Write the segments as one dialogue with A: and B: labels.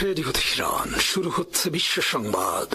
A: Radio Tehran, শুরু হচ্ছে বিশ্ব সংবাদ।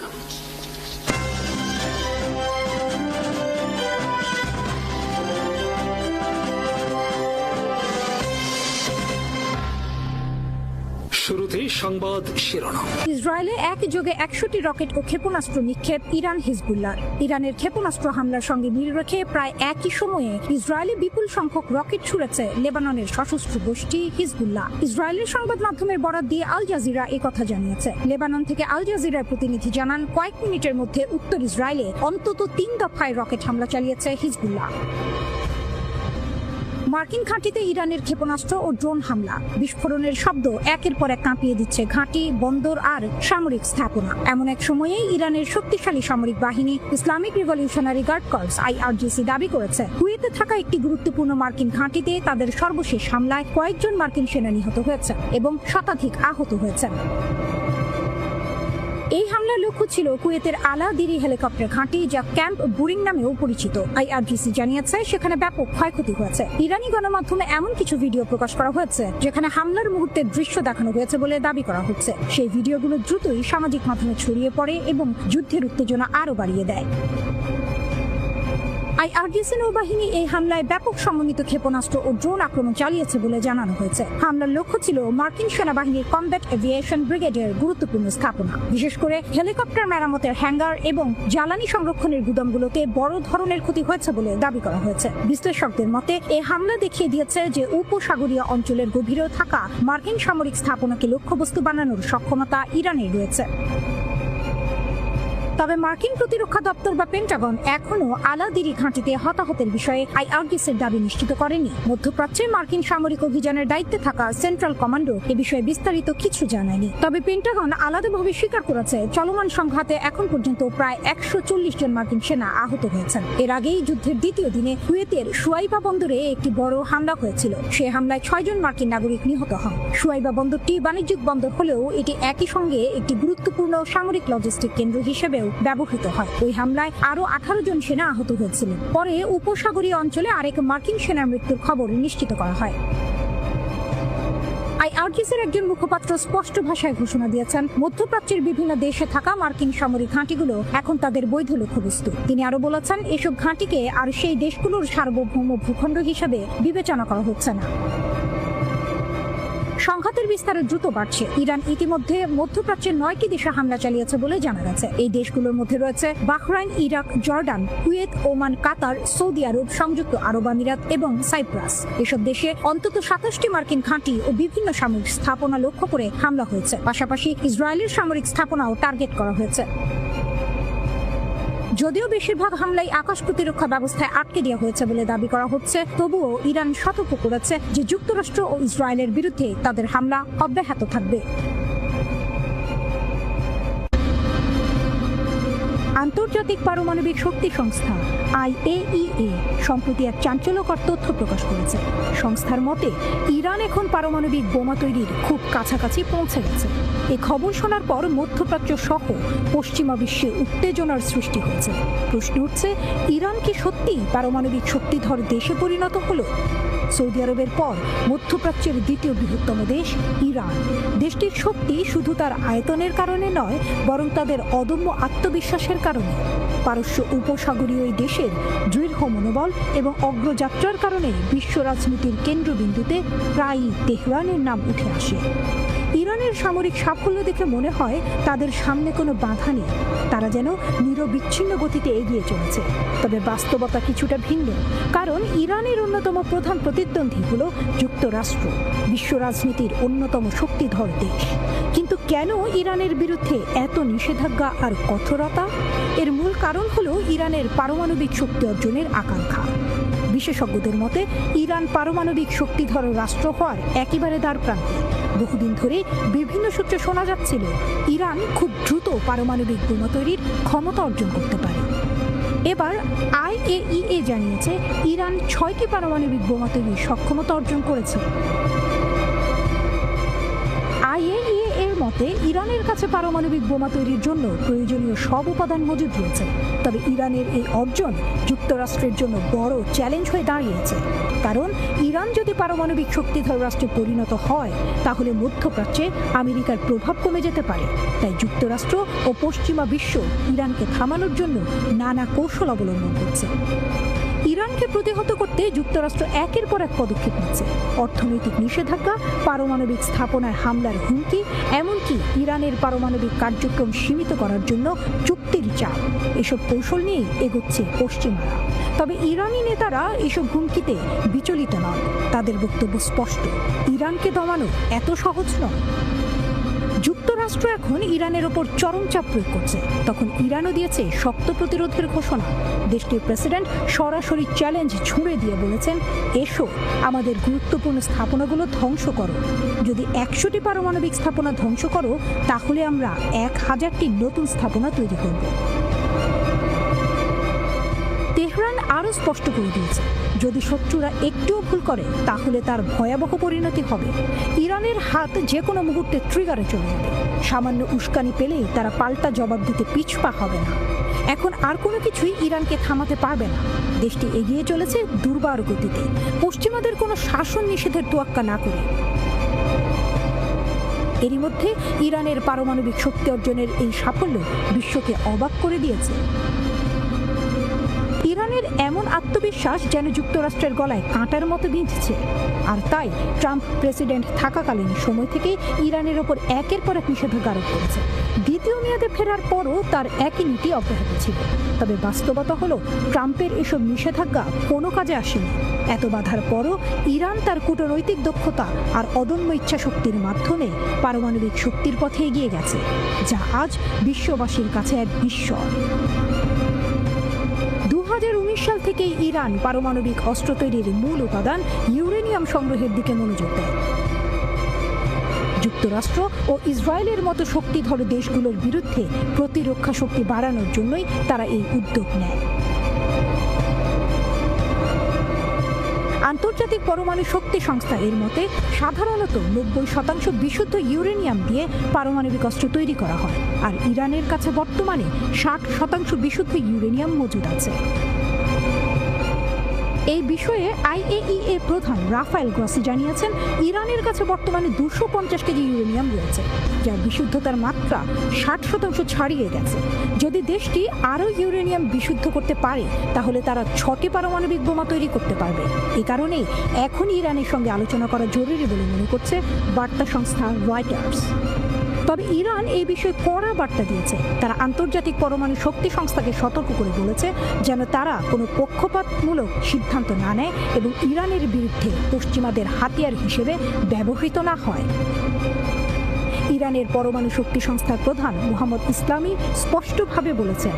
A: শুরুতেই সংবাদ শিরোনাম।
B: ইসরায়েলে একযোগে ১০০টি রকেট ও ক্ষেপণাস্ত্র নিক্ষেপ ইরান হিজবুল্লাহ। ইরানের ক্ষেপণাস্ত্র হামলার সঙ্গে মিল রেখে প্রায় একই সময়ে ইসরায়েলে বিপুল সংখ্যক রকেট ছুড়েছে লেবাননের সশস্ত্র গোষ্ঠী হিজবুল্লাহ। ইসরায়েলের সংবাদ মাধ্যমের বরাত দিয়ে আল জাজিরা একথা জানিয়েছে। লেবানন থেকে আল জাজিরার প্রতিনিধি জানান, কয়েক মিনিটের মধ্যে উত্তর ইসরায়েলে অন্তত ৩ দফায় রকেট হামলা চালিয়েছে হিজবুল্লাহ। মার্কিন ঘাঁটিতে ইরানের ক্ষেপণাস্ত্র ও ড্রোন হামলা, বিস্ফোরণের শব্দ একের পর এক কাঁপিয়ে দিচ্ছে ঘাঁটি, বন্দর আর সামরিক স্থাপনা। এমন এক সময়ে ইরানের শক্তিশালী সামরিক বাহিনী Islamic revolutionary guard corps IRGC দাবি করেছে, কুয়েতে থাকা একটি গুরুত্বপূর্ণ মার্কিন ঘাঁটিতে তাদের সর্বশেষ হামলায় কয়েকজন মার্কিন সেনা নিহত হয়েছে এবং শতাধিক আহত হয়েছেন। এই হামলার লক্ষ্য ছিল কুয়েতের আলা দিরি হেলিকপ্টার ঘাঁটি, যা ক্যাম্প বুরিং নামেও পরিচিত। IRGC জানিয়েছে সেখানে ব্যাপক ক্ষয়ক্ষতি হয়েছে। ইরানি গণমাধ্যমে এমন কিছু ভিডিও প্রকাশ করা হয়েছে যেখানে হামলার মুহূর্তের দৃশ্য দেখানো হয়েছে বলে দাবি করা হচ্ছে। সেই ভিডিওগুলো দ্রুতই সামাজিক মাধ্যমে ছড়িয়ে পড়ে এবং যুদ্ধের উত্তেজনা আরও বাড়িয়ে দেয়। IRGC নৌবাহিনী এই হামলায় ব্যাপক সমন্বিত ক্ষেপণাস্ত্র ও ড্রোন আক্রমণ চালিয়েছে বলে জানানো হয়েছে। হামলার লক্ষ্য ছিল মার্কিন সেনাবাহিনীর কমব্যাট এভিয়েশন ব্রিগেডের গুরুত্বপূর্ণ স্থাপনা, বিশেষ করে হেলিকপ্টার মেরামতের হ্যাঙ্গার এবং জ্বালানি সংরক্ষণের গুদামগুলোতে বড় ধরনের ক্ষতি হয়েছে বলে দাবি করা হয়েছে। বিশ্লেষকদের মতে এই হামলা দেখিয়ে দিয়েছে যে উপসাগরীয় অঞ্চলের গভীরে থাকা মার্কিন সামরিক স্থাপনাকে লক্ষ্যবস্তু বানানোর সক্ষমতা ইরানের রয়েছে। তবে মার্কিন প্রতিরক্ষা দপ্তর বা পেন্টাগন এখনো আলাদিরি ঘাঁটিতে হতাহতের বিষয়ে IRGCর দাবি নিশ্চিত করেনি। মধ্যপ্রাচ্যে মার্কিন সামরিক অভিযানের দায়িত্বে থাকা সেন্ট্রাল কমান্ডো এ বিষয়ে বিস্তারিত কিছু জানায়নি। তবে পেন্টাগন আলাদাভাবে স্বীকার করেছে, চলমান সংঘাতে এখন পর্যন্ত প্রায় ১৪০ জন মার্কিন সেনা আহত হয়েছেন। এর আগেই যুদ্ধের দ্বিতীয় দিনে কুয়েতের সুয়াইবা বন্দরে একটি বড় হামলা হয়েছিল। সে হামলায় ৬ জন মার্কিন নাগরিক নিহত হন। সুয়াইবা বন্দরটি বাণিজ্যিক বন্দর হলেও এটি একই সঙ্গে একটি গুরুত্বপূর্ণ সামরিক লজিস্টিক কেন্দ্র হিসেবে ব্যবহৃত হয়। ওই হামলায় আরো ১৮ জন সেনা আহত হয়েছিলেন। পরে উপসাগরীয় অঞ্চলে আরেক মার্কিন সেনার মৃত্যুর খবর নিশ্চিত করা হয়। IRGCর একজন মুখপাত্র স্পষ্ট ভাষায় ঘোষণা দিয়েছেন, মধ্যপ্রাচ্যের বিভিন্ন দেশে থাকা মার্কিন সামরিক ঘাঁটিগুলো এখন তাদের বৈধ লক্ষ্যবস্তু। তিনি আরো বলেছেন, এসব ঘাঁটিকে আর সেই দেশগুলোর সার্বভৌম ভূখণ্ড হিসেবে বিবেচনা করা হচ্ছে না। সংঘাতের বিস্তার দ্রুত বাড়ছে। ইরান ইতিমধ্যে মধ্যপ্রাচ্যের 9টি দেশে হামলা চালিয়েছে বলে জানা গেছে। এই দেশগুলোর মধ্যে রয়েছে Bahrain, Iraq, Jordan, Kuwait, Oman, Qatar, Saudi Arab, সংযুক্ত আরব আমিরাত এবং সাইপ্রাস। এসব দেশে অন্তত 27টি মার্কিন ঘাঁটি ও বিভিন্ন সামরিক স্থাপনা লক্ষ্য করে হামলা হয়েছে। পাশাপাশি ইসরায়েলের সামরিক স্থাপনাও টার্গেট করা হয়েছে। যদিও বেশিরভাগ হামলাই আকাশ প্রতিরক্ষা ব্যবস্থায় আটকে দেওয়া হয়েছে বলে দাবি করা হচ্ছে, তবুও ইরান সতর্ক করেছে যে যুক্তরাষ্ট্র ও ইসরায়েলের বিরুদ্ধে তাদের হামলা অব্যাহত থাকবে। আন্তর্জাতিক পারমাণবিক শক্তি সংস্থা IAEA সম্প্রতি এক চাঞ্চল্যকর তথ্য প্রকাশ করেছে। সংস্থার মতে ইরান এখন পারমাণবিক বোমা তৈরির খুব কাছাকাছি পৌঁছে গেছে। এই খবর শোনার পর মধ্যপ্রাচ্য সহ পশ্চিমা বিশ্বে উত্তেজনার সৃষ্টি হয়েছে। প্রশ্ন উঠছে, ইরান কি সত্যি পারমাণবিক শক্তিধর দেশে পরিণত হলো? সৌদি আরবের পর মধ্যপ্রাচ্যের দ্বিতীয় বৃহত্তম দেশ ইরান। দেশটির শক্তি শুধু তার আয়তনের কারণে নয়, বরং তাদের অদম্য আত্মবিশ্বাসের কারণে। পারস্য উপসাগরীয় এই দেশের দৃঢ় মনোবল এবং অগ্রযাত্রার কারণে বিশ্ব রাজনীতির কেন্দ্রবিন্দুতে প্রায়ই তেহরানের নাম উঠে আসে। ইরানের সামরিক সাফল্য দেখে মনে হয় তাদের সামনে কোনো বাধা নেই, তারা যেন নিরবিচ্ছিন্ন গতিতে এগিয়ে চলেছে। তবে বাস্তবতা কিছুটা ভিন্ন, কারণ ইরানের অন্যতম প্রধান প্রতিদ্বন্দ্বী হলো যুক্তরাষ্ট্র, বিশ্ব রাজনীতির অন্যতম শক্তিধর দেশ। কিন্তু কেন ইরানের বিরুদ্ধে এত নিষেধাজ্ঞা আর কঠোরতা? এর মূল কারণ হলো ইরানের পারমাণবিক শক্তি অর্জনের আকাঙ্ক্ষা। বিশেষজ্ঞদের মতে ইরান পারমাণবিক শক্তিধর রাষ্ট্র হওয়ার একেবারে দ্বারপ্রান্তে। বহুদিন ধরে বিভিন্ন সূত্রে শোনা যাচ্ছিল ইরান খুব দ্রুত পারমাণবিক বোমা তৈরির ক্ষমতা অর্জন করতে পারে। এবার IAEA জানিয়েছে ইরান 6টি পারমাণবিক বোমা তৈরির সক্ষমতা অর্জন করেছে। IAEA এর মতে মতে ইরানের কাছে পারমাণবিক বোমা তৈরির জন্য প্রয়োজনীয় সব উপাদান মজুদ রয়েছে। তবে ইরানের এই অর্জন যুক্তরাষ্ট্রের জন্য বড় চ্যালেঞ্জ হয়ে দাঁড়িয়েছে, কারণ ইরান যদি পারমাণবিক শক্তিধর রাষ্ট্রে পরিণত হয় তাহলে মধ্যপ্রাচ্যে আমেরিকার প্রভাব কমে যেতে পারে। তাই যুক্তরাষ্ট্র ও পশ্চিমা বিশ্ব ইরানকে থামানোর জন্য নানা কৌশল অবলম্বন করছে। ইরানকে প্রতিহত করতে যুক্তরাষ্ট্র একের পর এক পদক্ষেপ নিচ্ছে। অর্থনৈতিক নিষেধাজ্ঞা, পারমাণবিক স্থাপনায় হামলার হুমকি, এমনকি ইরানের পারমাণবিক কার্যক্রম সীমিত করার জন্য চুক্তির চাপ, এসব কৌশল নিয়ে এগোচ্ছে পশ্চিমারা। তবে ইরানি নেতারা এসব হুমকিতে বিচলিত নন। তাদের বক্তব্য স্পষ্ট, ইরানকে দমানো এত সহজ নয়। যুক্তরাষ্ট্র এখন ইরানের ওপর চরম চাপ প্রয়োগ করছে, তখন ইরানও দিয়েছে শক্ত প্রতিরোধের ঘোষণা। দেশটির প্রেসিডেন্ট সরাসরি চ্যালেঞ্জ ছুঁড়ে দিয়ে বলেছেন, এসো আমাদের গুরুত্বপূর্ণ স্থাপনাগুলো ধ্বংস করো। যদি 100টি পারমাণবিক স্থাপনা ধ্বংস করো তাহলে আমরা 1000টি নতুন স্থাপনা তৈরি করব। তেহরান আরও স্পষ্ট করে দিয়েছে, যদি শত্রুরা একটুও ভুল করে তাহলে তার ভয়াবহ পরিণতি হবে। ইরানের হাত যে কোনো মুহূর্তে ট্রিগারে চলে যাবে। সামান্য উস্কানি পেলেই তারা পাল্টা জবাব দিতে পিছপা হবে না। এখন আর কোনো কিছুই ইরানকে থামাতে পারবে না। দেশটি এগিয়ে চলেছে দুর্বার গতিতে, পশ্চিমাদের কোনো শাসন নিষেধের তোয়াক্কা না করে। এরই মধ্যে ইরানের পারমাণবিক শক্তি অর্জনের এই সাফল্য বিশ্বকে অবাক করে দিয়েছে। ইরানের এমন আত্মবিশ্বাস যেন যুক্তরাষ্ট্রের গলায় কাঁটার মতো বিঁধছে। আর তাই ট্রাম্প প্রেসিডেন্ট থাকাকালীন সময় থেকে ইরানের ওপর একের পর এক নিষেধাজ্ঞা আরোপ করেছে। দ্বিতীয় মেয়াদে ফেরার পরও তার একই নীতি অব্যাহত ছিল। তবে বাস্তবতা হলো, ট্রাম্পের এসব নিষেধাজ্ঞা কোনো কাজে আসেনি। এত বাধার পরও ইরান তার কূটনৈতিক দক্ষতা আর অদম্য ইচ্ছাশক্তির মাধ্যমে পারমাণবিক শক্তির পথে এগিয়ে গেছে, যা আজ বিশ্ববাসীর কাছে এক বিস্ময়। 2019 সাল থেকেই ইরান পারমাণবিক অস্ত্র তৈরির মূল উপাদান ইউরেনিয়াম সংগ্রহের দিকে মনোযোগ দেয়। যুক্তরাষ্ট্র ও ইসরায়েলের মতো শক্তিধর দেশগুলোর বিরুদ্ধে প্রতিরক্ষা শক্তি বাড়ানোর জন্যই তারা এই উদ্যোগ নেয়। আন্তর্জাতিক পরমাণু শক্তি সংস্থা এর মতে সাধারণত 90% বিশুদ্ধ ইউরেনিয়াম দিয়ে পারমাণবিক অস্ত্র তৈরি করা হয়, আর ইরানের কাছে বর্তমানে 60% বিশুদ্ধ ইউরেনিয়াম মজুদ আছে। এই বিষয়ে IAEA প্রধান রাফায়েল গ্রসি জানিয়েছেন, ইরানের কাছে বর্তমানে 250 কেজি ইউরেনিয়াম রয়েছে, যার বিশুদ্ধতার মাত্রা 60% ছাড়িয়ে গেছে। যদি দেশটি আরও ইউরেনিয়াম বিশুদ্ধ করতে পারে তাহলে তারা 6টি পারমাণবিক বোমা তৈরি করতে পারবে। এ কারণেই এখন ইরানের সঙ্গে আলোচনা করা জরুরি বলে মনে করছে বার্তা সংস্থা রয়টার্স। তবে ইরান এই বিষয়ে কড়া বার্তা দিয়েছে। তারা আন্তর্জাতিক পরমাণু শক্তি সংস্থাকে সতর্ক করে বলেছে যেন তারা কোনো পক্ষপাতমূলক সিদ্ধান্ত না নেয় এবং ইরানের বিরুদ্ধে পশ্চিমাদের হাতিয়ার হিসেবে ব্যবহৃত না হয়। ইরানের পরমাণু শক্তি সংস্থার প্রধান মোহাম্মদ ইসলামি স্পষ্টভাবে বলেছেন,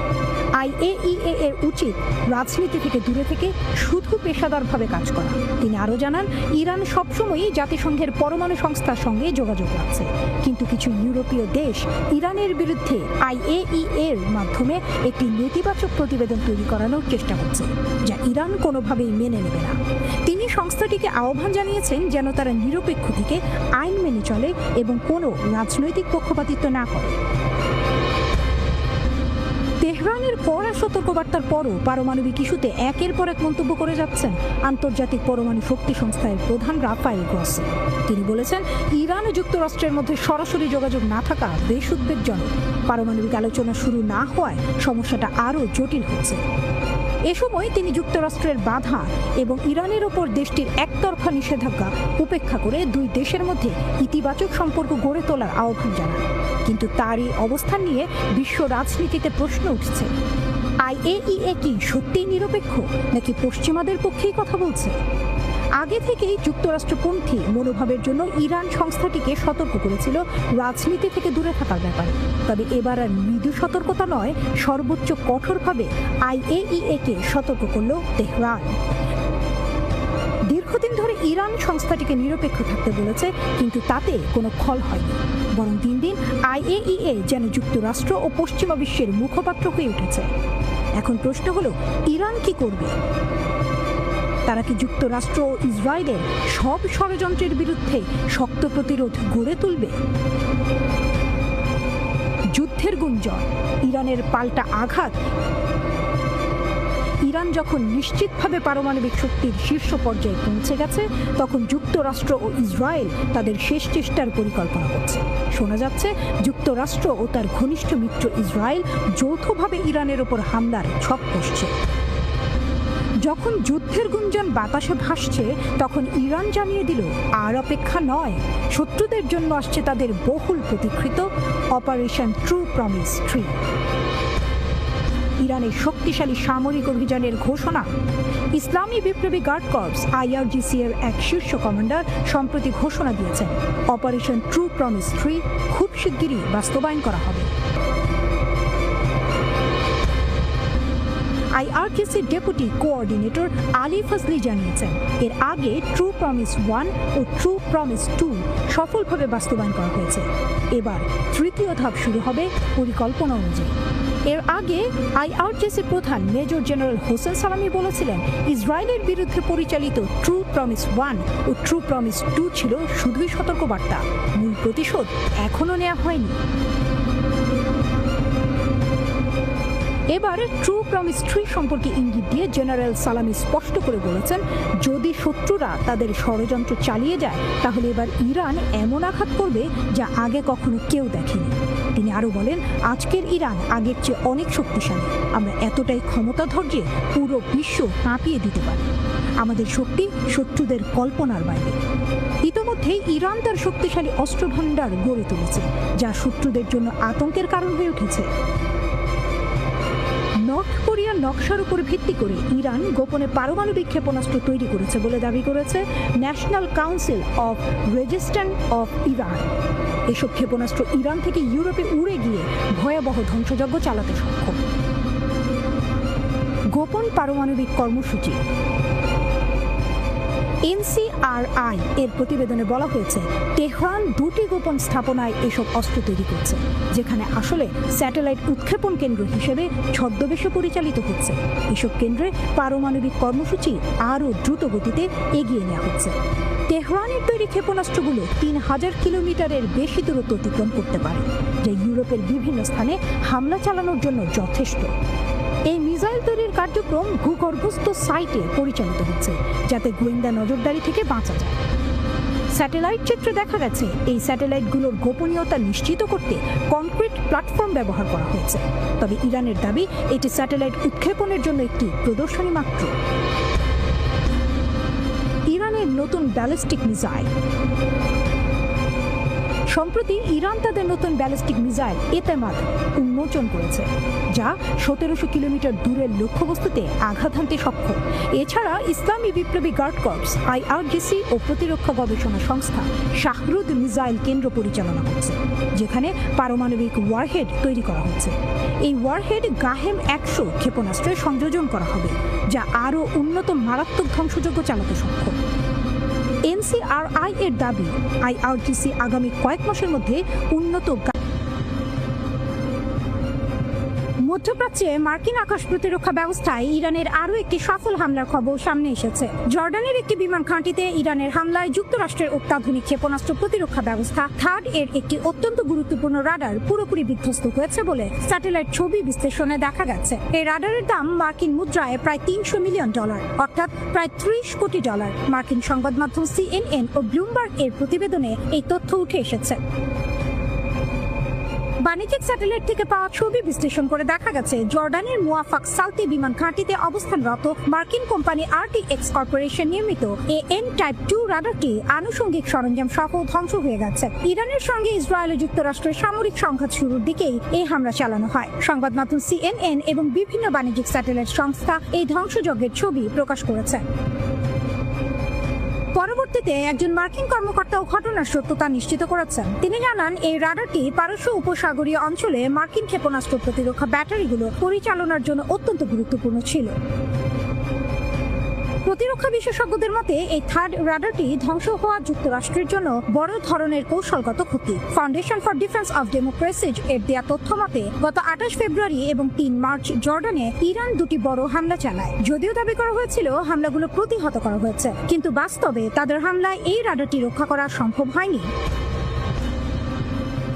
B: IAEA এর উচিত রাজনীতি থেকে দূরে থেকে শুধু পেশাদারভাবে কাজ করা। তিনি আরও জানান, ইরান সবসময়ই জাতিসংঘের পরমাণু সংস্থার সঙ্গে যোগাযোগ রাখছে, কিন্তু কিছু ইউরোপীয় দেশ ইরানের বিরুদ্ধে IAEA এর মাধ্যমে একটি নেতিবাচক প্রতিবেদন তৈরি করানোর চেষ্টা করছে, যা ইরান কোনোভাবেই মেনে নেবে না। তিনি সংস্থাটিকে আহ্বান জানিয়েছেন যেন তারা নিরপেক্ষ থেকে আইন মেনে চলে এবং কোনো রাজনৈতিক পক্ষপাতিত্ব না করে। তেহরানের কড়া সতর্কবার্তার পরও পারমাণবিক ইস্যুতে একের পর এক মন্তব্য করে যাচ্ছেন আন্তর্জাতিক পরমাণু শক্তি সংস্থার প্রধান রাফায়েল গ্রসি। তিনি বলেছেন, ইরান ও যুক্তরাষ্ট্রের মধ্যে সরাসরি যোগাযোগ না থাকা বেশ উদ্বেগজনক। পারমাণবিক আলোচনা শুরু না হওয়ায় সমস্যাটা আরও জটিল হচ্ছে। এ সময় তিনি যুক্তরাষ্ট্রের বাধা এবং ইরানের ওপর দেশটির একতরফা নিষেধাজ্ঞা উপেক্ষা করে দুই দেশের মধ্যে ইতিবাচক সম্পর্ক গড়ে তোলার আহ্বান জানান। কিন্তু তারই অবস্থান নিয়ে বিশ্ব রাজনীতিতে প্রশ্ন উঠছে, IAEA কি সত্যিই নিরপেক্ষ নাকি পশ্চিমাদের পক্ষেই কথা বলছে? আগে থেকেই যুক্তরাষ্ট্রপন্থী মনোভাবের জন্য ইরান সংস্থাটিকে সতর্ক করেছিল রাজনীতি থেকে দূরে থাকার ব্যাপারে। তবে এবার আর মৃদু সতর্কতা নয়, সর্বোচ্চ কঠোরভাবে IAEA কে সতর্ক করল তেহরান। দীর্ঘদিন ধরে ইরান সংস্থাটিকে নিরপেক্ষ থাকতে বলেছে, কিন্তু তাতে কোনো ফল হয়নি। বরং দিন দিন IAEA যেন যুক্তরাষ্ট্র ও পশ্চিমা বিশ্বের মুখপাত্র হয়ে উঠেছে। এখন প্রশ্ন হলো, ইরান কি করবে? তারা কি যুক্তরাষ্ট্র ও ইসরায়েলের সব ষড়যন্ত্রের বিরুদ্ধে শক্ত প্রতিরোধ গড়ে তুলবে? যুদ্ধের গুঞ্জন, ইরানের পাল্টা আঘাত। ইরান যখন নিশ্চিতভাবে পারমাণবিক শক্তির শীর্ষ পর্যায়ে পৌঁছে গেছে, তখন যুক্তরাষ্ট্র ও ইসরায়েল তাদের শেষ চেষ্টার পরিকল্পনা করছে। শোনা যাচ্ছে যুক্তরাষ্ট্র ও তার ঘনিষ্ঠ মিত্র ইসরায়েল যৌথভাবে ইরানের ওপর হামলার ছক কষছে। যখন যুদ্ধের গুঞ্জন বাতাসে ভাসছে, তখন ইরান জানিয়ে দিল আর অপেক্ষা নয়, শত্রুদের জন্য আসছে তাদের বহুল প্রতীক্ষিত অপারেশন ট্রু প্রমিস 3। ইরানের শক্তিশালী সামরিক অভিযানের ঘোষণা। ইসলামী বিপ্লবী গার্ড কর্পস IRGC এর এক শীর্ষ কমান্ডার সম্প্রতি ঘোষণা দিয়েছেন, অপারেশন ট্রু প্রমিস 3 খুব শিগগিরই বাস্তবায়ন করা হবে। IRGC ডেপুটি কোঅর্ডিনেটর আলী ফজলি জানিয়েছেন, এর আগে ট্রু প্রমিস 1 ও ট্রু প্রমিস 2 সফলভাবে বাস্তবায়ন করা হয়েছে। এবার তৃতীয় ধাপ শুরু হবে পরিকল্পনা অনুযায়ী। এর আগে IRGC প্রধান মেজর জেনারেল হোসেন সালামি বলেছিলেন, ইসরায়েলের বিরুদ্ধে পরিচালিত ট্রু প্রমিস 1 ও ট্রু প্রমিস 2 ছিল শুধুই সতর্কবার্তা, মূল প্রতিশোধ এখনও নেওয়া হয়নি। এবার ট্রু প্রমিস 3 সম্পর্কে ইঙ্গিত দিয়ে জেনারেল সালামি স্পষ্ট করে বলেছেন, যদি শত্রুরা তাদের ষড়যন্ত্র চালিয়ে যায়, তাহলে এবার ইরান এমন আঘাত করবে যা আগে কখনো কেউ দেখেনি। তিনি আরও বলেন, আজকের ইরান আগের চেয়ে অনেক শক্তিশালী। আমরা এতটাই ক্ষমতাধর যে পুরো বিশ্ব কাঁপিয়ে দিতে পারি। আমাদের শক্তি শত্রুদের কল্পনার বাইরে। ইতোমধ্যেই ইরান তার শক্তিশালী অস্ত্রভাণ্ডার গড়ে তুলেছে, যা শত্রুদের জন্য আতঙ্কের কারণ হয়ে উঠেছে। নর্থ কোরিয়ার নকশার উপর ভিত্তি করে ইরান গোপনে পারমাণবিক ক্ষেপণাস্ত্র তৈরি করেছে বলে দাবি করেছে national council of resistance of Iran. এসব ক্ষেপণাস্ত্র ইরান থেকে ইউরোপে উড়ে গিয়ে ভয়াবহ ধ্বংসযজ্ঞ চালাতে সক্ষম। গোপন পারমাণবিক কর্মসূচি। NCRI এর প্রতিবেদনে বলা হয়েছে, তেহরান 2টি গোপন স্থাপনায় এসব অস্ত্র তৈরি করছে, যেখানে আসলে স্যাটেলাইট উৎক্ষেপণ কেন্দ্র হিসেবে ছদ্মবেশে পরিচালিত হচ্ছে। এসব কেন্দ্রে পারমাণবিক কর্মসূচি আরও দ্রুত গতিতে এগিয়ে নেওয়া হচ্ছে। তেহরানের তৈরি ক্ষেপণাস্ত্রগুলো 3000 কিলোমিটারের বেশি দূরত্ব অতিক্রম করতে পারে, যা ইউরোপের বিভিন্ন স্থানে হামলা চালানোর জন্য যথেষ্ট। এই মিসাইল তৈরির কার্যক্রম ভূগর্ভস্থ সাইটে পরিচালিত হচ্ছে, যাতে গোয়েন্দা নজরদারি থেকে বাঁচা যায়। স্যাটেলাইট চিত্রে দেখা গেছে, এই স্যাটেলাইটগুলোর গোপনীয়তা নিশ্চিত করতে কনক্রিট প্ল্যাটফর্ম ব্যবহার করা হয়েছে। তবে ইরানের দাবি, এটি স্যাটেলাইট উৎক্ষেপণের জন্য একটি প্রদর্শনী মাত্র। ইরানের নতুন ব্যালিস্টিক মিসাইল। সম্প্রতি ইরান তাদের নতুন ব্যালিস্টিক মিসাইল এতেমাদ উন্মোচন করেছে, যা 1700 কিলোমিটার দূরের লক্ষ্যবস্তুতে আঘাত হানতে সক্ষম। এছাড়া ইসলামী বিপ্লবী গার্ড কর্পস IRGC ও প্রতিরক্ষা গবেষণা সংস্থা শাহরুদ মিসাইল কেন্দ্র পরিচালনা করছে, যেখানে পারমাণবিক ওয়ারহেড তৈরি করা হচ্ছে। এই ওয়ারহেড গাহেম 100 ক্ষেপণাস্ত্রে সংযোজন করা হবে, যা আরও উন্নত মারাত্মক ধ্বংসযজ্ঞ চালাতে সক্ষম। NCRI এর দাবি, IRGC আগামী কয়েক মাসের মধ্যে উন্নত মধ্যপ্রাচ্যে মার্কিন আকাশ প্রতিরক্ষা ব্যবস্থায় ইরানের আরও একটি সফল হামলার খবর সামনে এসেছে। জর্ডানের একটি বিমান ঘাঁটিতে ইরানের হামলায় যুক্তরাষ্ট্রের অত্যাধুনিক ক্ষেপণাস্ত্র প্রতিরক্ষা ব্যবস্থা থার্ড এর একটি অত্যন্ত গুরুত্বপূর্ণ রাডার পুরোপুরি বিধ্বস্ত হয়েছে বলে স্যাটেলাইট ছবি বিশ্লেষণে দেখা গেছে। এই রাডারের দাম মার্কিন মুদ্রায় প্রায় $300 মিলিয়ন, অর্থাৎ প্রায় $30 কোটি। মার্কিন সংবাদ মাধ্যম CNN ও ব্লুমবার্গ এর প্রতিবেদনে এই তথ্য উঠে এসেছে। বাণিজ্যিক স্যাটেলাইট থেকে পাওয়া ছবি বিশ্লেষণ করে দেখা গেছে, জর্ডানের মুয়াফাক সালতি বিমান ঘাঁটিতে অবস্থানরত মার্কিন কোম্পানি RTX কর্পোরেশন নির্মিত AN টাইপ 2 রাডারটি আনুষঙ্গিক সরঞ্জাম সহ ধ্বংস হয়ে গেছে। ইরানের সঙ্গে ইসরায়েল ও যুক্তরাষ্ট্রের সামরিক সংঘাত শুরুর দিকেই এই হামলা চালানো হয়। সংবাদ মাধ্যম CNN এবং বিভিন্ন বাণিজ্যিক স্যাটেলাইট সংস্থা এই ধ্বংসযজ্ঞের ছবি প্রকাশ করেছে। পরবর্তীতে একজন মার্কিন কর্মকর্তাও ঘটনার সত্যতা নিশ্চিত করেছেন। তিনি জানান, এই রাডারটি পারস্য উপসাগরীয় অঞ্চলে মার্কিন ক্ষেপণাস্ত্র প্রতিরক্ষা ব্যাটারিগুলো পরিচালনার জন্য অত্যন্ত গুরুত্বপূর্ণ ছিল। প্রতিরক্ষা বিশেষজ্ঞদের মতে, এই থার্ড রাডারটি ধ্বংস হওয়া যুক্তরাষ্ট্রের জন্য বড় ধরনের কৌশলগত ক্ষতি। Foundation for defence of democracy এর দেয়া তথ্য মতে, গত 28 ফেব্রুয়ারি এবং 3 মার্চ জর্ডানে ইরান 2টি বড় হামলা চালায়। যদিও দাবি করা হয়েছিল হামলাগুলো প্রতিহত করা হয়েছে, কিন্তু বাস্তবে তাদের হামলায় এই রাডারটি রক্ষা করা সম্ভব হয়নি।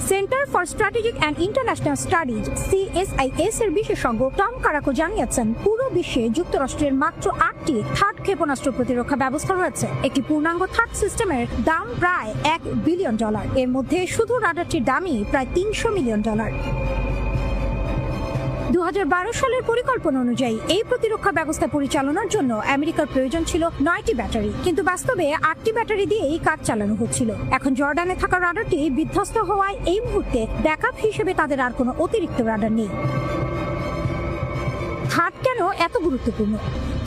B: Centre for strategic and international studies CSIS এর বিশেষজ্ঞ টম কারাকো জানিয়েছেন, পুরো বিশ্বে যুক্তরাষ্ট্রের মাত্র 8টি থার্ড ক্ষেপণাস্ত্র প্রতিরক্ষা ব্যবস্থা রয়েছে। একটি পূর্ণাঙ্গ থার্ড সিস্টেমের দাম প্রায় $1 বিলিয়ন। এর মধ্যে শুধু রাডারটির দামই প্রায় $300 মিলিয়ন। 2012 সালের পরিকল্পনা অনুযায়ী এই প্রতিরক্ষা ব্যবস্থা পরিচালনার জন্য আমেরিকার প্রয়োজন ছিল 9টি ব্যাটারি, কিন্তু বাস্তবে 8টি ব্যাটারি দিয়েই কাজ চালানো হচ্ছিল। এখন জর্ডানে থাকা রাডারটি বিধ্বস্ত হওয়ায় এই মুহূর্তে ব্যাকআপ হিসেবে তাদের আর কোনো অতিরিক্ত রাডার নেই। থার্ড কেন এত গুরুত্বপূর্ণ?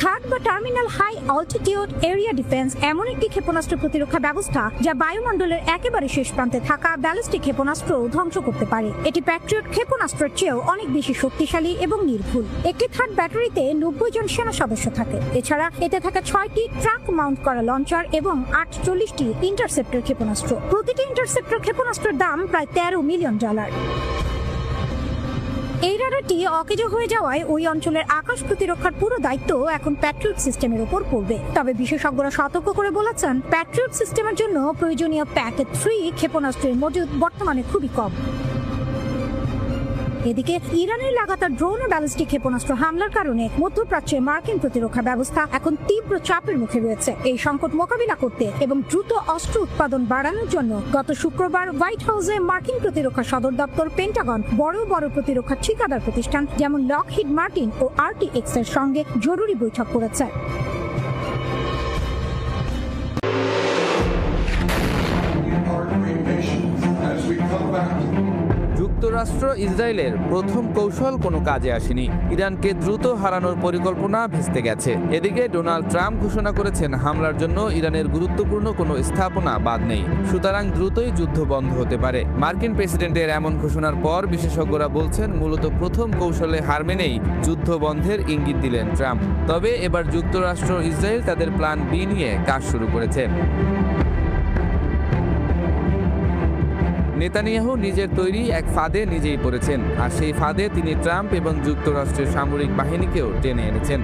B: থার্ড বা terminal high altitude area defence এমন একটি ক্ষেপণাস্ত্র প্রতিরক্ষা ব্যবস্থা যা বায়ুমণ্ডলের একেবারে শেষ প্রান্তে থাকা ব্যালিস্টিক ক্ষেপণাস্ত্র ধ্বংস করতে পারে। এটি প্যাট্রিয়ট ক্ষেপণাস্ত্রের চেয়েও অনেক বেশি শক্তিশালী এবং নির্ভুল। একটি থার্ড ব্যাটারিতে 90 জন সেনা সদস্য থাকে। এছাড়া এতে থাকা 6টি ট্রাক মাউন্ট করা লঞ্চার এবং 48টি ইন্টারসেপ্টর ক্ষেপণাস্ত্র। প্রতিটি ইন্টারসেপ্টর ক্ষেপণাস্ত্রের দাম প্রায় $13 মিলিয়ন। এই রাডারটি অকেজো হয়ে যাওয়ায় ওই অঞ্চলের আকাশ প্রতিরক্ষার পুরো দায়িত্ব এখন প্যাট্রিয়ট সিস্টেমের উপর পড়বে। তবে বিশেষজ্ঞরা সতর্ক করে বলেছেন, প্যাট্রিয়ট সিস্টেমের জন্য প্রয়োজনীয় প্যাকেট 3 ক্ষেপণাস্ত্রের মজুদ বর্তমানে খুবই কম। এদিকে ইরানের লাগাতার ড্রোন ও ব্যালিস্টিক ক্ষেপণাস্ত্র হামলার কারণে মধ্যপ্রাচ্যে মার্কিন প্রতিরক্ষা ব্যবস্থা এখন তীব্র চাপের মুখে রয়েছে। এই সংকট মোকাবিলা করতে এবং দ্রুত অস্ত্র উৎপাদন বাড়ানোর জন্য গত শুক্রবার হোয়াইট হাউসে মার্কিন প্রতিরক্ষা সদর দপ্তর পেন্টাগন বড় বড় প্রতিরক্ষা ঠিকাদার প্রতিষ্ঠান যেমন লকহিড মার্টিন ও RTX এর সঙ্গে জরুরি বৈঠক করেছে।
C: যুক্তরাষ্ট্র ইসরায়েলের প্রথম কৌশল কোনো কাজে আসেনি। ইরানকে দ্রুত হারানোর পরিকল্পনা ভেস্তে গেছে। এদিকে ডোনাল্ড ট্রাম্প ঘোষণা করেছেন, হামলার জন্য ইরানের গুরুত্বপূর্ণ কোনো স্থাপনা বাদ নেই, সুতরাং দ্রুতই যুদ্ধ বন্ধ হতে পারে। মার্কিন প্রেসিডেন্টের এমন ঘোষণার পর বিশেষজ্ঞরা বলছেন, মূলত প্রথম কৌশলে হার মেনেই যুদ্ধ বন্ধের ইঙ্গিত দিলেন ট্রাম্প। তবে এবার যুক্তরাষ্ট্র ইসরায়েল তাদের প্ল্যান বি নিয়ে কাজ শুরু করেছে। নেতানিয়াহু নিজের তৈরি এক ফাঁদে নিজেই পড়েছেন, আর সেই ফাঁদে তিনি ট্রাম্প এবং যুক্তরাষ্ট্রের সামরিক বাহিনীকেও টেনে এনেছেন।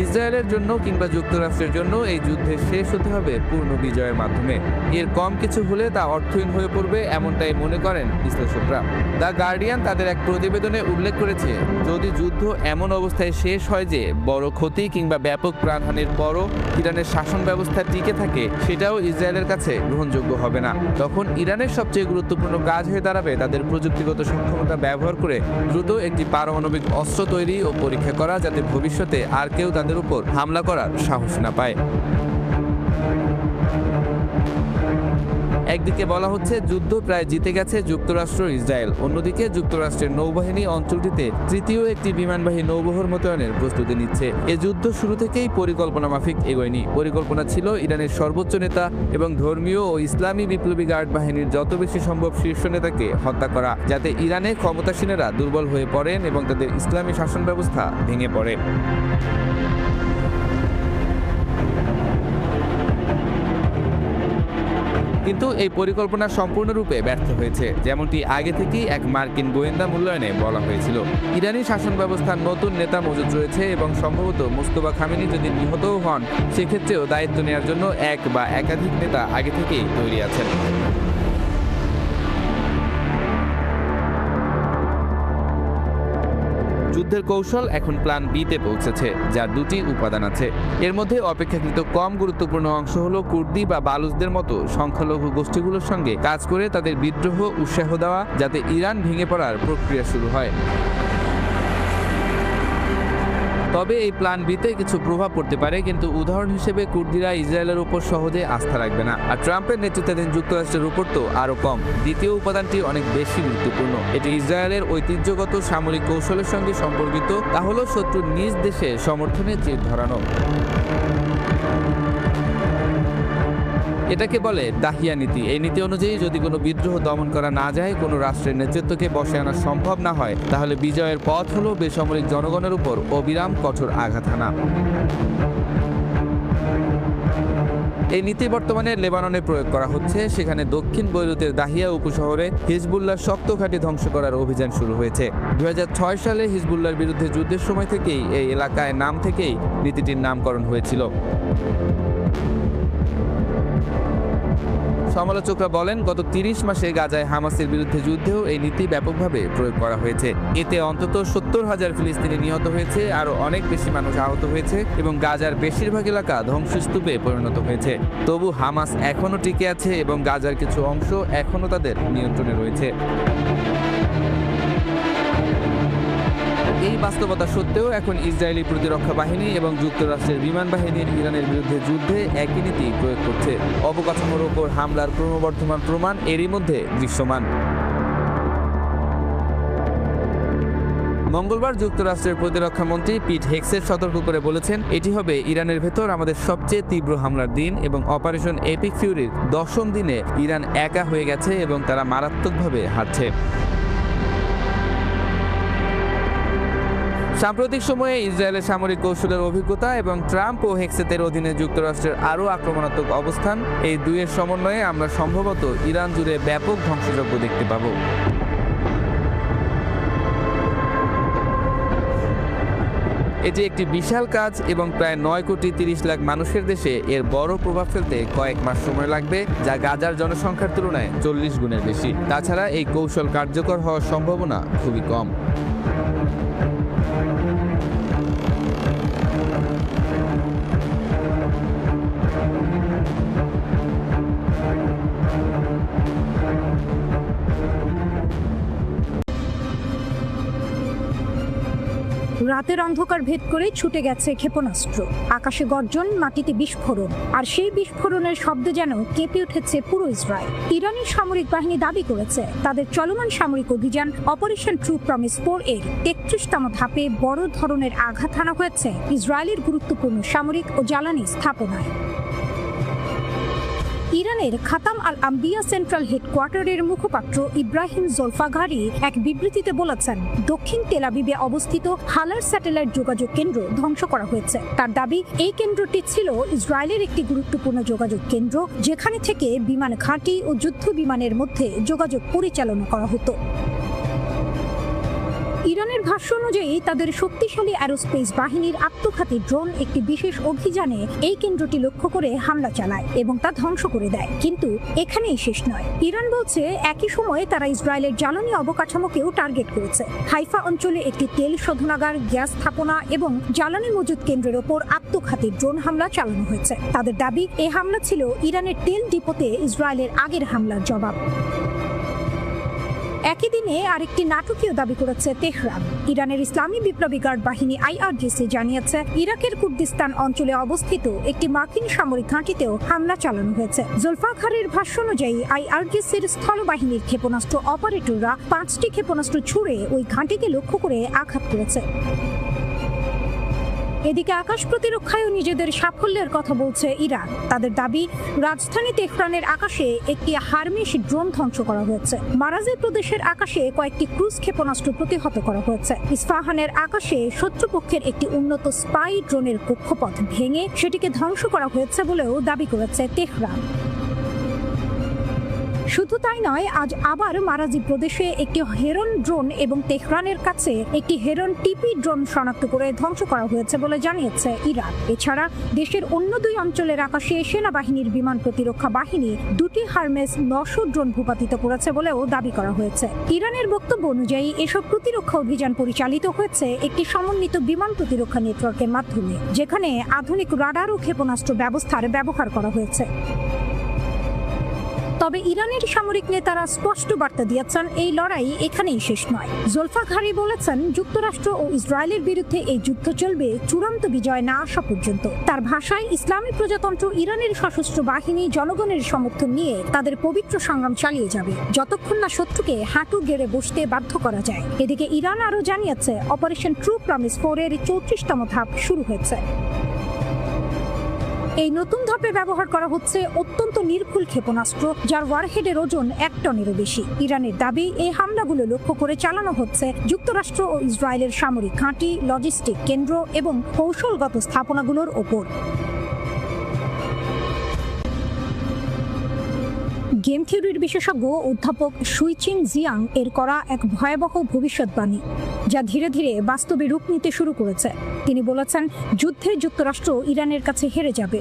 C: ইসরায়েলের জন্য কিংবা যুক্তরাষ্ট্রের জন্য এই যুদ্ধের শেষ হতে হবে পূর্ণ বিজয়ের মাধ্যমে। এর কম কিছু হলে তা অর্থহীন হয়ে পড়বে, এমনটাই মনে করেন বিশ্লেষকরা। দ্য গার্ডিয়ান তাদের এক প্রতিবেদনে উল্লেখ করেছে, যদি যুদ্ধ এমন অবস্থায় শেষ হয় যে বড় ক্ষতি কিংবা ব্যাপক প্রাণহানির পরও ইরানের শাসন ব্যবস্থা টিকে থাকে, সেটাও ইসরায়েলের কাছে গ্রহণযোগ্য হবে না। তখন ইরানের সবচেয়ে গুরুত্বপূর্ণ কাজ হয়ে দাঁড়াবে তাদের প্রযুক্তিগত সক্ষমতা ব্যবহার করে দ্রুত একটি পারমাণবিক অস্ত্র তৈরি ও পরীক্ষা করা, যাতে ভবিষ্যতে আর কেউ তাদের উপর হামলা করার সাহস না পায়। একদিকে বলা হচ্ছে যুদ্ধ প্রায় জিতে গেছে যুক্তরাষ্ট্র ইসরায়েল, অন্যদিকে যুক্তরাষ্ট্রের নৌবাহিনী অঞ্চলটিতে তৃতীয় একটি বিমানবাহী নৌবহর মোতায়েনের প্রস্তুতি নিচ্ছে। এ যুদ্ধ শুরু থেকেই পরিকল্পনা মাফিক এগোয়নি। পরিকল্পনা ছিল ইরানের সর্বোচ্চ নেতা এবং ধর্মীয় ও ইসলামী বিপ্লবী গার্ড বাহিনীর যত বেশি সম্ভব শীর্ষ নেতাকে হত্যা করা, যাতে ইরানে ক্ষমতাসীনেরা দুর্বল হয়ে পড়েন এবং তাদের ইসলামী শাসন ব্যবস্থা ভেঙে পড়ে। কিন্তু এই পরিকল্পনা সম্পূর্ণরূপে ব্যর্থ হয়েছে, যেমনটি আগে থেকেই এক মার্কিন গোয়েন্দা মূল্যায়নে বলা হয়েছিল। ইরানি শাসন ব্যবস্থার নতুন নেতা মজুদ রয়েছে এবং সম্ভবত মুস্তফা খামেনি যদি নিহতও হন, সেক্ষেত্রেও দায়িত্ব নেওয়ার জন্য এক বা একাধিক নেতা আগে থেকেই তৈরি আছেন। যুদ্ধের কৌশল এখন প্ল্যান বিতে পৌঁছেছে, যার দুটি উপাদান আছে। এর মধ্যে অপেক্ষাকৃত কম গুরুত্বপূর্ণ অংশ হলো কুর্দি বা বালুচদের মতো সংখ্যালঘু গোষ্ঠীগুলোর সঙ্গে কাজ করে তাদের বিদ্রোহ উৎসাহ দেওয়া, যাতে ইরান ভেঙে পড়ার প্রক্রিয়া শুরু হয়। তবে এই প্ল্যান বিতে কিছু প্রভাব পড়তে পারে, কিন্তু উদাহরণ হিসেবে কুর্দিরা ইসরায়েলের উপর সহজে আস্থা রাখবে না, আর ট্রাম্পের নেতৃত্বাধীন যুক্তরাষ্ট্রের উপর তো আরও কম। দ্বিতীয় উপাদানটি অনেক বেশি গুরুত্বপূর্ণ। এটি ইসরায়েলের ঐতিহ্যগত সামরিক কৌশলের সঙ্গে সম্পর্কিত। তা হলো শত্রুর নিজ দেশে সমর্থনে তীর ধরানো। এটাকে বলে দাহিয়া নীতি। এই নীতি অনুযায়ী যদি কোনো বিদ্রোহ দমন করা না যায়, কোনো রাষ্ট্রের নেতৃত্বকে বসে আনা সম্ভব না হয়, তাহলে বিজয়ের পথ হলো বেসামরিক জনগণের উপর অবিরাম কঠোর আঘাত হানা। এই নীতি বর্তমানে লেবাননে প্রয়োগ করা হচ্ছে। সেখানে দক্ষিণ বৈরুতের দাহিয়া উপশহরে হিজবুল্লাহর শক্ত ঘাঁটি ধ্বংস করার অভিযান শুরু হয়েছে। 2006 সালে হিজবুল্লাহর বিরুদ্ধে যুদ্ধের সময় থেকেই এই এলাকায় নাম থেকেই নীতিটির নামকরণ হয়েছিল। সমালোচকরা বলেন, গত 30 মাসে গাজায় হামাসের বিরুদ্ধে যুদ্ধেও এই নীতি ব্যাপকভাবে প্রয়োগ করা হয়েছে। এতে অন্তত 70,000 ফিলিস্তিনি নিহত হয়েছে, আরও অনেক বেশি মানুষ আহত হয়েছে এবং গাজার বেশিরভাগ এলাকা ধ্বংসস্তূপে পরিণত হয়েছে। তবু হামাস এখনও টিকে আছে এবং গাজার কিছু অংশ এখনও তাদের নিয়ন্ত্রণে রয়েছে। এই বাস্তবতা সত্ত্বেও এখন ইসরায়েলি প্রতিরক্ষা বাহিনী এবং যুক্তরাষ্ট্রের বিমান বাহিনীর ইরানের বিরুদ্ধে যুদ্ধে একই নীতি প্রয়োগ করছে। অবকাঠামোর ওপর হামলার ক্রমবর্ধমান প্রমাণ এরই মধ্যে দৃশ্যমান। মঙ্গলবার যুক্তরাষ্ট্রের প্রতিরক্ষা মন্ত্রী পিট হেক্সেট সতর্ক করে বলেছেন, এটি হবে ইরানের ভেতর আমাদের সবচেয়ে তীব্র হামলার দিন এবং অপারেশন এপিক ফিউরির 10ম দিনে ইরান একা হয়ে গেছে এবং তারা মারাত্মকভাবে হারছে। সাম্প্রতিক সময়ে ইসরায়েলের সামরিক কৌশলের অভিজ্ঞতা এবং ট্রাম্প ও হেক্সেতের অধীনে যুক্তরাষ্ট্রের আরও আক্রমণাত্মক অবস্থান, এই দুইয়ের সমন্বয়ে আমরা সম্ভবত ইরান জুড়ে ব্যাপক ধ্বংসযজ্ঞ দেখতে পাব। এটি একটি বিশাল কাজ এবং প্রায় 9,30,00,000 মানুষের দেশে এর বড় প্রভাব ফেলতে কয়েক মাস সময় লাগবে, যা গাজার জনসংখ্যার তুলনায় 40 গুণের বেশি। তাছাড়া এই কৌশল কার্যকর হওয়ার সম্ভাবনা খুবই কম।
B: রাতের অন্ধকার ভেদ করে ছুটে গেছে ক্ষেপণাস্ত্র, আকাশে গর্জন, মাটিতে বিস্ফোরণ, আর সেই বিস্ফোরণের শব্দ যেন কেঁপে উঠেছে পুরো ইসরায়েল। ইরানি সামরিক বাহিনী দাবি করেছে তাদের চলমান সামরিক অভিযান অপারেশন ট্রু প্রমিস 4 এর 33তম ধাপে বড় ধরনের আঘাত হানা হয়েছে ইসরায়েলের গুরুত্বপূর্ণ সামরিক ও জ্বালানি স্থাপনায়। ইরানের খাতাম আল আম্বিয়া সেন্ট্রাল হেডকোয়ার্টারের মুখপাত্র ইব্রাহিম জোলফাঘারি এক বিবৃতিতে বলেছেন, দক্ষিণ তেল আবিবে অবস্থিত হালার স্যাটেলাইট যোগাযোগ কেন্দ্র ধ্বংস করা হয়েছে। তার দাবি, এই কেন্দ্রটি ছিল ইসরায়েলের একটি গুরুত্বপূর্ণ যোগাযোগ কেন্দ্র, যেখানে থেকে বিমান ঘাঁটি ও যুদ্ধ বিমানের মধ্যে যোগাযোগ পরিচালনা করা হতো। ইরানের ভাষ্য অনুযায়ী তাদের শক্তিশালী অ্যারোস্পেস বাহিনীর আত্মঘাতী ড্রোন একটি বিশেষ অভিযানে এই কেন্দ্রটি লক্ষ্য করে হামলা চালায় এবং তা ধ্বংস করে দেয়। কিন্তু এখানেই শেষ নয়। ইরান বলছে একই সময়ে তারা ইসরায়েলের জ্বালানি অবকাঠামোকেও টার্গেট করেছে। হাইফা অঞ্চলে একটি তেল শোধনাগার, গ্যাস স্থাপনা এবং জ্বালানি মজুত কেন্দ্রের ওপর আত্মঘাতী ড্রোন হামলা চালানো হয়েছে। তাদের দাবি, এই হামলা ছিল ইরানের তেল ডিপোতে ইসরায়েলের আগের হামলার জবাব। একই দিনে আরেকটি নাটকীয় দাবি করেছে তেহরান। ইরানের ইসলামী বিপ্লবী গার্ড বাহিনী IRGC জানিয়েছে, ইরাকের কুর্দিস্তান অঞ্চলে অবস্থিত একটি মার্কিন সামরিক ঘাঁটিতেও হামলা চালানো হয়েছে। জোলফাঘারির ভাষ্য অনুযায়ী IRGCর স্থলবাহিনীর ক্ষেপণাস্ত্র অপারেটররা 5টি ক্ষেপণাস্ত্র ছুড়ে ওই ঘাঁটিকে লক্ষ্য করে আঘাত করেছে। এদিকে আকাশ প্রতিরক্ষায়ও নিজেদের সাফল্যের কথা বলছে ইরান। তাদের দাবি, রাজধানী তেহরানের আকাশে একটি হারমিস ড্রোন ধ্বংস করা হয়েছে। মারাজি প্রদেশের আকাশে কয়েকটি ক্রুজ ক্ষেপণাস্ত্র প্রতিহত করা হয়েছে। ইস্পাহানের আকাশে শত্রুপক্ষের একটি উন্নত স্পাই ড্রোনের কক্ষপথ ভেঙে সেটিকে ধ্বংস করা হয়েছে বলেও দাবি করেছে তেহরান। শুধু তাই নয়, আজ আবার মারাজি প্রদেশে একটি হেরন ড্রোন এবং তেহরানের কাছে একটি হেরন টিপি ড্রোন শনাক্ত করে ধ্বংস করা হয়েছে বলে জানিয়েছে ইরান। এছাড়া দেশের অন্য 2 অঞ্চলের আকাশে সেনাবাহিনীর বিমান প্রতিরক্ষা বাহিনী 2টি হারমেস 900 ড্রোন ভূপাতিত করেছে বলেও দাবি করা হয়েছে। ইরানের বক্তব্য অনুযায়ী এসব প্রতিরক্ষা অভিযান পরিচালিত হয়েছে একটি সমন্বিত বিমান প্রতিরক্ষা নেটওয়ার্কের মাধ্যমে, যেখানে আধুনিক রাডার ও ক্ষেপণাস্ত্র ব্যবস্থার ব্যবহার করা হয়েছে। তবে ইরানের সামরিক নেতারা স্পষ্ট বার্তা দিয়েছেন, এই লড়াই এখানেই শেষ নয়। জোলফাঘারি বলেছেন, যুক্তরাষ্ট্র ও ইসরায়েলের বিরুদ্ধে এই যুদ্ধ চলবে চূড়ান্ত বিজয় না আসা পর্যন্ত। তার ভাষায়, ইসলামী প্রজাতন্ত্র ইরানের সশস্ত্র বাহিনী জনগণের সমর্থন নিয়ে তাদের পবিত্র সংগ্রাম চালিয়ে যাবে, যতক্ষণ না শত্রুকে হাঁটু গেড়ে বসতে বাধ্য করা যায়। এদিকে ইরান আরও জানিয়েছে, অপারেশন ট্রু প্রমিস 4 এর 34তম ধাপ শুরু হয়েছে। এই নতুন ধাপে ব্যবহার করা হচ্ছে অত্যন্ত নির্ভুল ক্ষেপণাস্ত্র, যার ওয়ারহেডের ওজন 1 টনেরও বেশি। ইরানের দাবি, এই হামলাগুলো লক্ষ্য করে চালানো হচ্ছে যুক্তরাষ্ট্র ও ইসরায়েলের সামরিক ঘাঁটি, লজিস্টিক কেন্দ্র এবং কৌশলগত স্থাপনাগুলোর ওপর। গেম থিওরির বিশেষজ্ঞ অধ্যাপক সুইচিন জিয়াং এর করা এক ভয়াবহ ভবিষ্যৎবাণী, যা ধীরে ধীরে বাস্তবে রূপ নিতে শুরু করেছে। তিনি বলেছেন, যুদ্ধে যুক্তরাষ্ট্র ইরানের কাছে হেরে যাবে।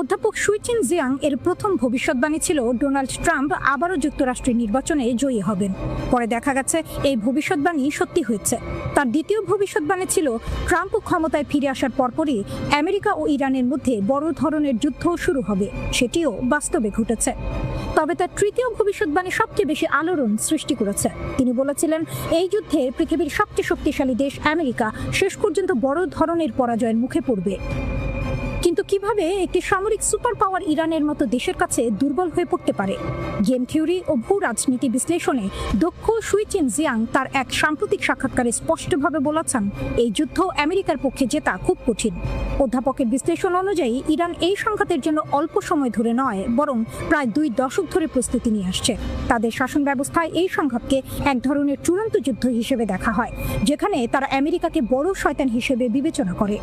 B: অধ্যাপক সুইচিন জিয়াং এর প্রথম ভবিষ্যৎবাণী ছিল ডোনাল্ড ট্রাম্প আবারও যুক্তরাষ্ট্রের নির্বাচনে জয়ী হবেন। পরে দেখা গেছে এই ভবিষ্যৎবাণী সত্যি হয়েছে। তার দ্বিতীয় ভবিষ্যৎবাণী ছিল ট্রাম্প ক্ষমতায় ফিরে আসার পরপরই আমেরিকা ও ইরানের মধ্যে বড় ধরনের যুদ্ধ শুরু হবে, সেটিও বাস্তবে ঘটেছে। তবে তার তৃতীয় ভবিষ্যৎবাণী সবচেয়ে বেশি আলোড়ন সৃষ্টি করেছে। তিনি বলেছিলেন, এই যুদ্ধে পৃথিবীর সবচেয়ে শক্তিশালী দেশ আমেরিকা শেষ পর্যন্ত বড় ধরনের পরাজয়ের মুখে পড়বে। কিন্তু কিভাবে একটি সামরিক সুপার পাওয়ার ইরানের মতো দেশের কাছে দুর্বল হয়ে পড়তে পারে? গেম থিওরি ও ভূ রাজনীতি বিশ্লেষণে দক্ষ সুইচিন জিয়াং তার এক সাম্প্রতিক সাক্ষাৎকারে স্পষ্টভাবে বলেছেন, এই যুদ্ধ আমেরিকার পক্ষে জেতা খুব কঠিন। অধ্যাপকের বিশ্লেষণ অনুযায়ী ইরান এই সংঘাতের জন্য অল্প সময় ধরে নয়, বরং প্রায় 2 দশক ধরে প্রস্তুতি নিয়ে আসছে। তাদের শাসন ব্যবস্থায় এই সংঘাতকে এক ধরনের চূড়ান্ত যুদ্ধ হিসেবে দেখা হয়, যেখানে তারা আমেরিকাকে বড় শয়তান হিসেবে বিবেচনা করে।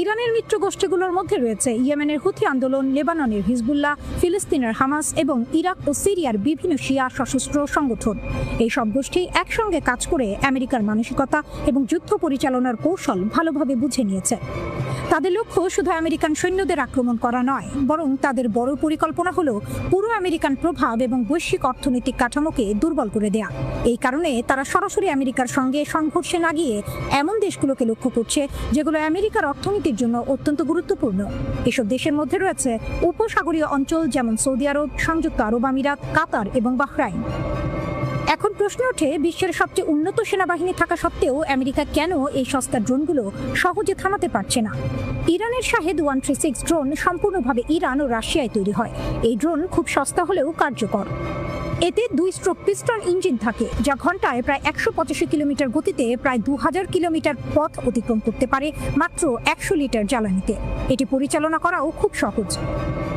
B: ইরানের মিত্র গোষ্ঠীগুলোর মধ্যে রয়েছে ইয়েমেনের হুথি আন্দোলন, লেবাননের হিজবুল্লাহ, ফিলিস্তিনের হামাস এবং ইরাক ও সিরিয়ার বিভিন্ন শিয়া সশস্ত্র সংগঠন। এই সব গোষ্ঠী একসঙ্গে কাজ করে আমেরিকার মানসিকতা এবং যুদ্ধ পরিচালনার কৌশল ভালোভাবে বুঝে নিয়েছে। তাদের লক্ষ্য শুধু আমেরিকান সৈন্যদের আক্রমণ করা নয়, বরং তাদের বড় পরিকল্পনা হলো পুরো আমেরিকান প্রভাব এবং বৈশ্বিক অর্থনৈতিক কাঠামোকে দুর্বল করে দেয়া। এই কারণে তারা সরাসরি আমেরিকার সঙ্গে সংঘর্ষে না গিয়ে এমন দেশগুলোকে লক্ষ্য করছে যেগুলো আমেরিকার অর্থনীতির জন্য অত্যন্ত গুরুত্বপূর্ণ। এসব দেশের মধ্যে রয়েছে উপসাগরীয় অঞ্চল, যেমন সৌদি আরব, সংযুক্ত আরব আমিরাত, কাতার এবং বাহরাইন। এখন প্রশ্ন ওঠে, বিশ্বের সবচেয়ে উন্নত সেনাবাহিনী থাকা সত্ত্বেও আমেরিকা কেন এই সস্তা ড্রোনগুলো সহজে থামাতে পারছে না? ইরানের শাহেদ 136 ড্রোন সম্পূর্ণভাবে ইরান ও রাশিয়ায় তৈরি হয়। এই ড্রোন খুব সস্তা হলেও কার্যকর। এতে 2 স্ট্রোক পিস্টন ইঞ্জিন থাকে, যা ঘন্টায় প্রায় 185 কিলোমিটার গতিতে প্রায় 2000 কিলোমিটার পথ অতিক্রম করতে পারে মাত্র 100 লিটার জ্বালানিতে। এটি পরিচালনা করাও খুব সহজ।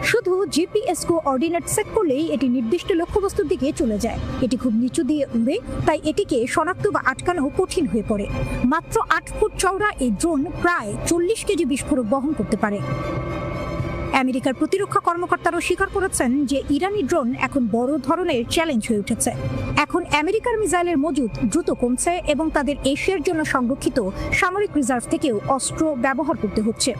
B: শুধু জিপিএস কোঅর্ডিনেট সেট করলেই এটি নির্দিষ্ট লক্ষ্যবস্তুর দিকে চলে যায়। এটি খুব নিচু দিয়ে উড়ে, তাই এটিকে শনাক্ত বা আটকানো কঠিন হয়ে পড়ে। মাত্র 8 ফুট চওড়া এই ড্রোন প্রায় 40 কেজি বিস্ফোরক বহন করতে পারে। আমেরিকার প্রতিরক্ষা কর্মকর্তারাও স্বীকার করেছেন যে ইরানি ড্রোন এখন বড় ধরনের চ্যালেঞ্জ হয়ে উঠেছে। এখন আমেরিকার মিসাইলের মজুদ দ্রুত কমছে এবং তাদের এশিয়ার জন্য সংরক্ষিত সামরিক রিজার্ভ থেকেও অস্ত্র ব্যবহার করতে হচ্ছে।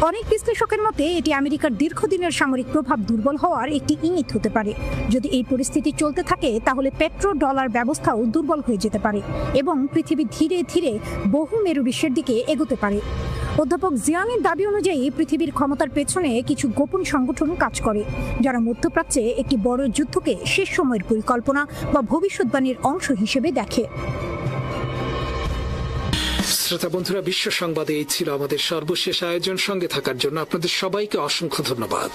B: অনেক বিশ্লেষকের মতে এটি আমেরিকার দীর্ঘদিনের সামরিক প্রভাব দুর্বল হওয়ার একটি ইঙ্গিত হতে পারে। যদি এই পরিস্থিতি চলতে থাকে, তাহলে পেট্রো ডলার ব্যবস্থাও দুর্বল হয়ে যেতে পারে এবং পৃথিবী ধীরে ধীরে বহু মেরু বিশ্বের দিকে এগোতে পারে। অধ্যাপক জিয়াংয়ের দাবি অনুযায়ী পৃথিবীর ক্ষমতার পেছনে কিছু গোপন সংগঠন কাজ করে, যারা মধ্যপ্রাচ্যে একটি বড় যুদ্ধকে শেষ সময়ের পরিকল্পনা বা ভবিষ্যৎবাণীর অংশ হিসেবে দেখে।
A: শ্রোতা বন্ধুরা, বিশ্ব সংবাদে এই ছিল আমাদের সর্বশেষ আয়োজন। সঙ্গে থাকার জন্য আপনাদের সবাইকে অসংখ্য ধন্যবাদ।